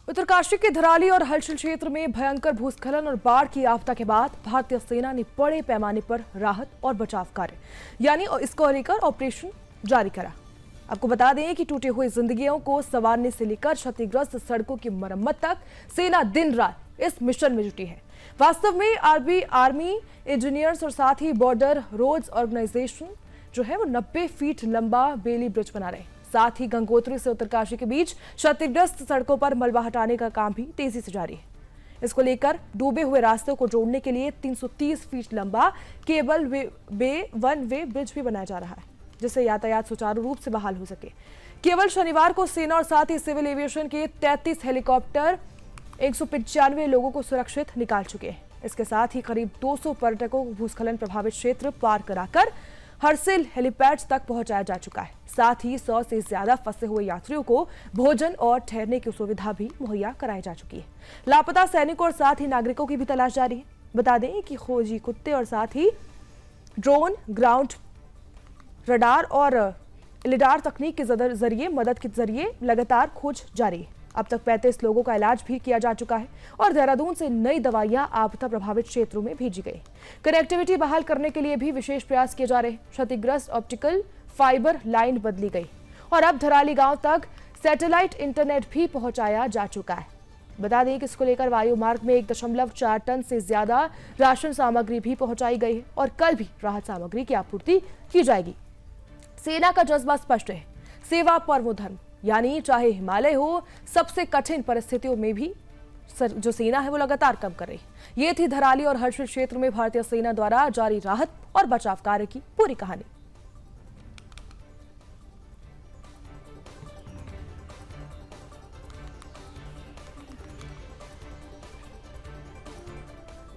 उत्तरकाशी के धराली और हलचल क्षेत्र में भयंकर भूस्खलन और बाढ़ की आपदा के बाद भारतीय सेना ने बड़े पैमाने पर राहत और बचाव कार्य यानी इसको लेकर ऑपरेशन जारी करा। आपको बता दें कि टूटे हुए जिंदगियों को संवारने से लेकर क्षतिग्रस्त सड़कों की मरम्मत तक सेना दिन रात इस मिशन में जुटी है। वास्तव में आर्मी इंजीनियर्स और साथ ही बॉर्डर रोड्स ऑर्गेनाइजेशन जो है वो 90 फीट लंबा बेली ब्रिज बना रहे हैं। साथ ही गंगोत्री से उत्तरकाशी के बीच क्षतिग्रस्त सड़कों पर मलबा हटाने का काम भी तेजी से जारी है। इसको लेकर डूबे हुए रास्तों को जोड़ने के लिए 330 फीट लंबा केबल वन वे ब्रिज भी बनाया जा रहा है, जिससे यातायात सुचारू रूप से बहाल हो सके। केवल शनिवार को सेना और साथ ही सिविल एविएशन के 33 हेलीकॉप्टर 195 लोगों को सुरक्षित निकाल चुके हैं। इसके साथ ही करीब 200 पर्यटकों को भूस्खलन प्रभावित क्षेत्र पार कराकर हरसिल हेलीपैड तक पहुंचाया जा चुका है। साथ ही 100 से ज्यादा फंसे हुए यात्रियों को भोजन और ठहरने की सुविधा भी मुहैया कराई जा चुकी है। लापता सैनिकों और साथ ही नागरिकों की भी तलाश जारी है। बता दें कि खोजी कुत्ते और साथ ही ड्रोन, ग्राउंड रडार और लिडार तकनीक के जरिए मदद के जरिए लगातार खोज जारी है। अब तक 35 लोगों का इलाज भी किया जा चुका है और देहरादून से नई दवाइयां आपदा प्रभावित क्षेत्रों में भेजी गई। कनेक्टिविटी बहाल करने के लिए भी विशेष प्रयास किए जा रहे हैं। क्षतिग्रस्त ऑप्टिकल फाइबर लाइन बदली गई और अब धराली गांव तक सैटेलाइट इंटरनेट भी पहुंचाया जा चुका है। बता दें कि इसको लेकर वायु मार्ग में 1.4 टन से ज्यादा राशन सामग्री भी पहुंचाई गई है और कल भी राहत सामग्री की आपूर्ति की जाएगी। सेना का जज्बा स्पष्ट है, सेवा परमो धर्म, यानी चाहे हिमालय हो, सबसे कठिन परिस्थितियों में भी जो सेना है वो लगातार काम कर रही है। ये थी धराली और हरसिल क्षेत्र में भारतीय सेना द्वारा जारी राहत और बचाव कार्य की पूरी कहानी।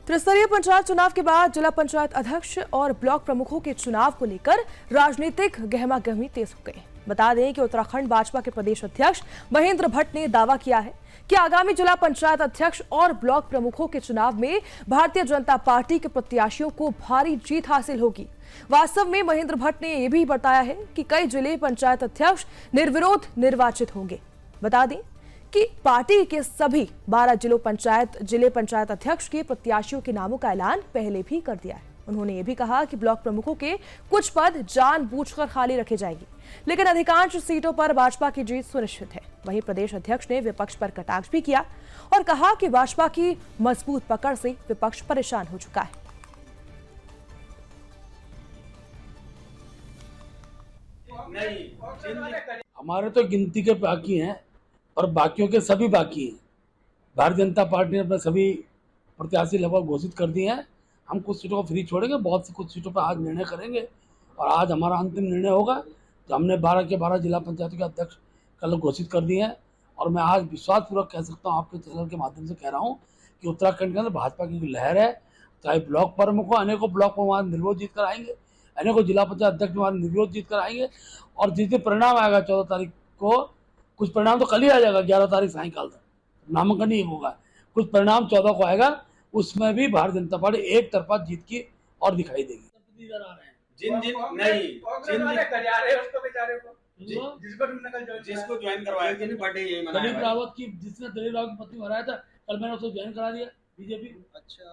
त्रिस्तरीय पंचायत चुनाव के बाद जिला पंचायत अध्यक्ष और ब्लॉक प्रमुखों के चुनाव को लेकर राजनीतिक गहमागहमी तेज हो गई। बता दें कि उत्तराखंड भाजपा के प्रदेश अध्यक्ष महेंद्र भट्ट ने दावा किया है कि आगामी जिला पंचायत अध्यक्ष और ब्लॉक प्रमुखों के चुनाव में भारतीय जनता पार्टी के प्रत्याशियों को भारी जीत हासिल होगी। वास्तव में महेंद्र भट्ट ने यह भी बताया है कि कई जिले पंचायत अध्यक्ष निर्विरोध निर्वाचित होंगे। बता दें कि पार्टी के सभी 12 जिले पंचायत अध्यक्ष के प्रत्याशियों के नामों का ऐलान पहले भी कर दिया है। उन्होंने ये भी कहा कि ब्लॉक प्रमुखों के कुछ पद जानबूझकर खाली रखे जाएंगे, लेकिन अधिकांश सीटों पर भाजपा की जीत सुनिश्चित है। वहीं प्रदेश अध्यक्ष ने विपक्ष पर कटाक्ष भी किया और कहा कि भाजपा की मजबूत पकड़ से विपक्ष परेशान हो चुका है। हमारे तो गिनती के बाकी हैं और बाकियों के सभी बाकी हैं। भारतीय जनता पार्टी ने अपने सभी प्रत्याशी लगभग घोषित कर दिए हैं। हम कुछ सीटों को फ्री छोड़ेंगे, बहुत सी कुछ सीटों पर आज निर्णय करेंगे और आज हमारा अंतिम निर्णय होगा। तो हमने 12 के 12 जिला पंचायतों के अध्यक्ष कल घोषित कर दिए हैं और मैं आज विश्वासपूर्वक कह सकता हूँ, आपके चैनल के माध्यम से कह रहा हूँ कि उत्तराखंड के अंदर भाजपा की लहर है। चाहे ब्लॉक प्रमुख हो, अनेकों ब्लॉक में वहाँ निर्विरोध जीत कर आएंगे, अनेकों जिला पंचायत अध्यक्ष वहाँ निर्विरोध जीत कर आएंगे और जिस दिन परिणाम आएगा 14 तारीख को, कुछ परिणाम तो कल ही आ जाएगा, 11 तारीख सायंकाल तक नामांकन ही होगा, कुछ परिणाम 14 को आएगा, उसमें भी भारतीय जनता पार्टी एक तरफा जीत की और दिखाई देगी। जिसको ज्वाइन करवाया था दलीप रावत की, जिसने दलीप रावत की पत्नी हराया था, कल मैंने उसको ज्वाइन करा दिया बीजेपी। अच्छा।